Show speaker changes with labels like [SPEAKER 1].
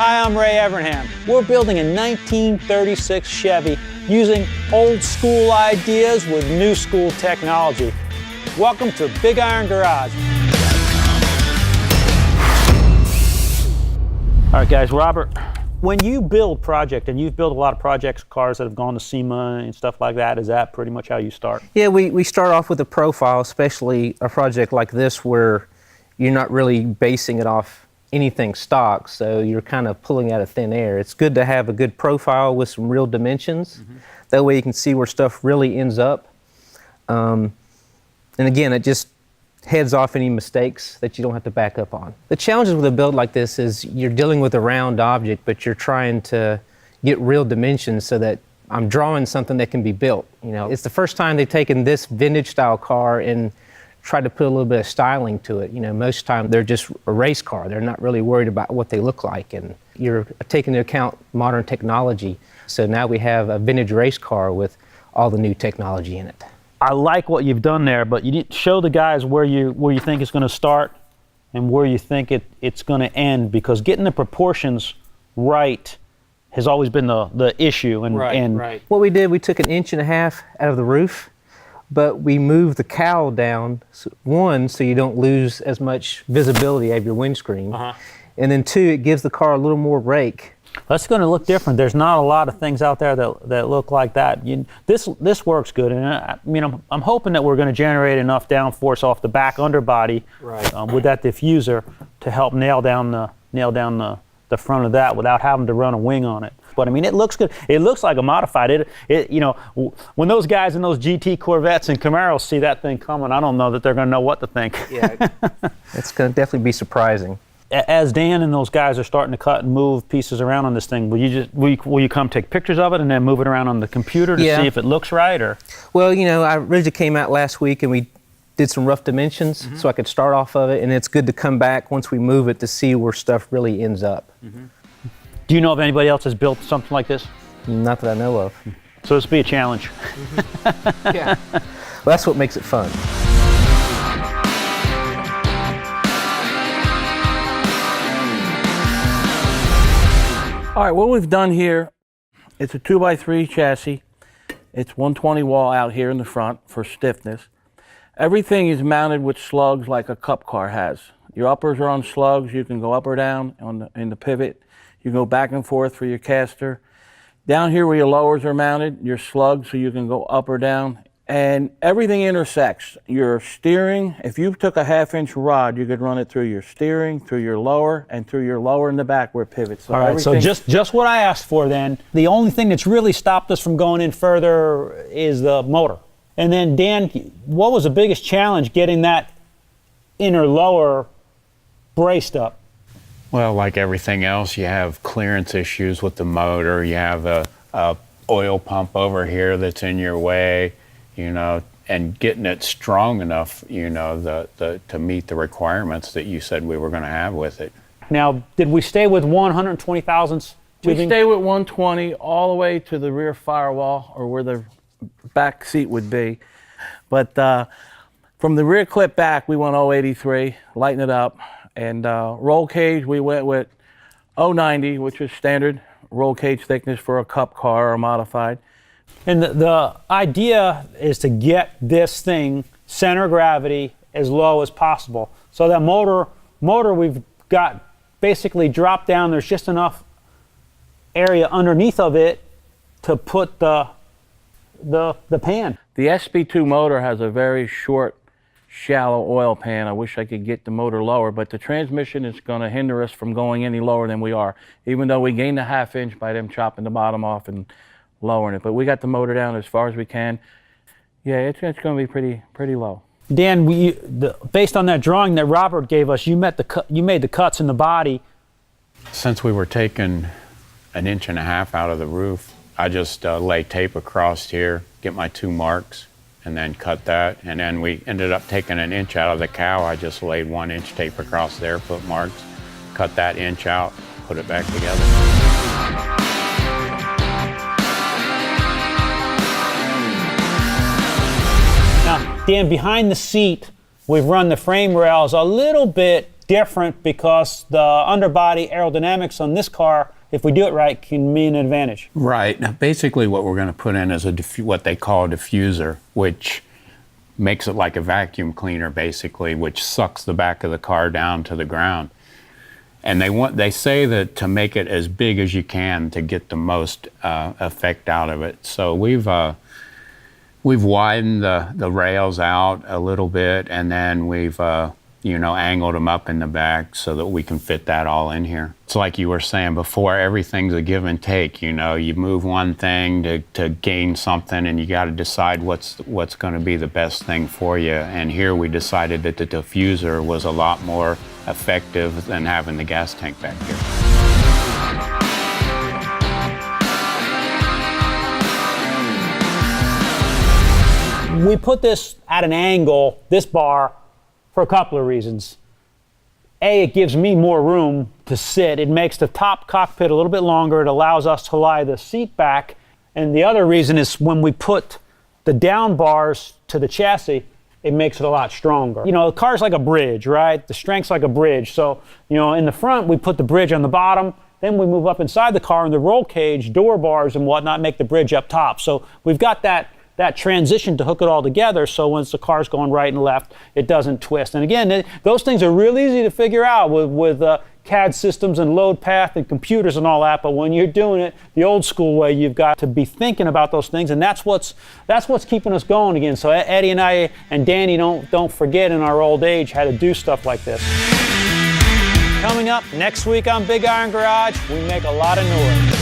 [SPEAKER 1] Hi, I'm Ray Evernham. We're building a 1936 Chevy using old school ideas with new school technology. Welcome to Big Iron Garage. All right, guys, Robert, when you build project, and you've built a lot of projects, cars that have gone to SEMA and stuff like that, is that pretty much how you start?
[SPEAKER 2] Yeah, we start off with a profile, especially a project like this where you're not really basing it off anything stock, so you're kind of pulling out of thin air. It's good to have a good profile with some real dimensions. That way you can see where stuff really ends up. And again, it just heads off any mistakes that you don't have to back up on. The challenges with a build like this is you're dealing with a round object, but you're trying to get real dimensions so that I'm drawing something that can be built. You know, it's the first time they've taken this vintage style car and try to put a little bit of styling to it. You know, most of the time they're just a race car. They're not really worried about what they look like, and you're taking into account modern technology. So now we have a vintage race car with all the new technology in it.
[SPEAKER 1] I like what you've done there, but you need to show the guys where you think it's going to start and where you think it's going to end, because getting the proportions right has always been the issue.
[SPEAKER 2] Right. What we did, we took 1.5 inches out of the roof, but we moved the cowl down, one, so you don't lose as much visibility of your windscreen, and then two, it gives the car a little more rake.
[SPEAKER 1] That's going to look different. There's not a lot of things out there that look like that. This works good, and I'm hoping that we're going to generate enough downforce off the back underbody with that diffuser to help nail down the front of that without having to run a wing on it. But I mean, it looks good. It looks like a modified. When those guys in those GT Corvettes and Camaros see that thing coming, I don't know that they're going to know what to think.
[SPEAKER 2] Yeah, it's going to definitely be surprising.
[SPEAKER 1] As Dan and those guys are starting to cut and move pieces around on this thing, will you come take pictures of it and then move it around on the computer to see if it looks right? Or
[SPEAKER 2] well, I originally came out last week and we did some rough dimensions so I could start off of it, and it's good to come back once we move it to see where stuff really ends up.
[SPEAKER 1] Do you know if anybody else has built something like this?
[SPEAKER 2] Not that I know of.
[SPEAKER 1] So this will be a challenge.
[SPEAKER 2] Yeah. Well, that's what makes it fun.
[SPEAKER 3] All right, what we've done here, it's a 2x3 chassis. It's 120 wall out here in the front for stiffness. Everything is mounted with slugs like a cup car has. Your uppers are on slugs. You can go up or down in the pivot. You can go back and forth for your caster. Down here where your lowers are mounted, your slugs, so you can go up or down. And everything intersects. Your steering, if you took a 1/2 inch rod, you could run it through your steering, through your lower, and through your lower in the back where it pivots. So
[SPEAKER 1] all right, so just what I asked for then. The only thing that's really stopped us from going in further is the motor. And then Dan, what was the biggest challenge getting that inner lower braced up?
[SPEAKER 4] Well, like everything else, you have clearance issues with the motor. You have a oil pump over here that's in your way. And getting it strong enough, to meet the requirements that you said we were going to have with it.
[SPEAKER 1] Now, did we stay with 120 thousandths tubing?
[SPEAKER 3] We stay with 120 all the way to the rear firewall, or where the back seat would be. But from the rear clip back, we went 083, lighten it up. And roll cage, we went with 090, which is standard roll cage thickness for a cup car or modified.
[SPEAKER 1] And the idea is to get this thing center of gravity as low as possible. So that motor we've got basically dropped down. There's just enough area underneath of it to put the pan.
[SPEAKER 3] The SB2 motor has a very short, shallow oil pan. I wish I could get the motor lower, but the transmission is going to hinder us from going any lower than we are, even though we gained a 1/2 inch by them chopping the bottom off and lowering it. But we got the motor down as far as we can. Yeah, it's going to be pretty low.
[SPEAKER 1] Dan, based on that drawing that Robert gave us, you made the cuts in the body.
[SPEAKER 4] Since we were taking 1.5 inches out of the roof, I just lay tape across here, get my 2 marks, and then cut that. And then we ended up taking 1 inch out of the cow. I just laid 1 inch tape across there, put marks, cut that inch out, put it back together.
[SPEAKER 1] Now, Dan, behind the seat, we've run the frame rails a little bit different because the underbody aerodynamics on this car, if we do it right, can mean an advantage.
[SPEAKER 4] Right. Now, basically, what we're going to put in is what they call a diffuser, which makes it like a vacuum cleaner, basically, which sucks the back of the car down to the ground. And they say that to make it as big as you can to get the most effect out of it. So we've widened the rails out a little bit, and then we've angled them up in the back so that we can fit that all in here. It's like you were saying before, everything's a give and take. You move one thing to gain something, and you got to decide what's going to be the best thing for you. And here we decided that the diffuser was a lot more effective than having the gas tank back here.
[SPEAKER 1] We put this at an angle, this bar, for a couple of reasons. A, it gives me more room to sit. It makes the top cockpit a little bit longer. It allows us to lie the seat back. And the other reason is when we put the down bars to the chassis, it makes it a lot stronger. The car's like a bridge, right? The strength's like a bridge. So, in the front, we put the bridge on the bottom. Then we move up inside the car, and the roll cage, door bars and whatnot make the bridge up top. So we've got that transition to hook it all together, so once the car's going right and left, it doesn't twist. And again, those things are real easy to figure out with CAD systems and load path and computers and all that, but when you're doing it the old school way, you've got to be thinking about those things, and that's what's keeping us going again. So Eddie and I and Danny don't forget in our old age how to do stuff like this. Coming up next week on Big Iron Garage, we make a lot of noise.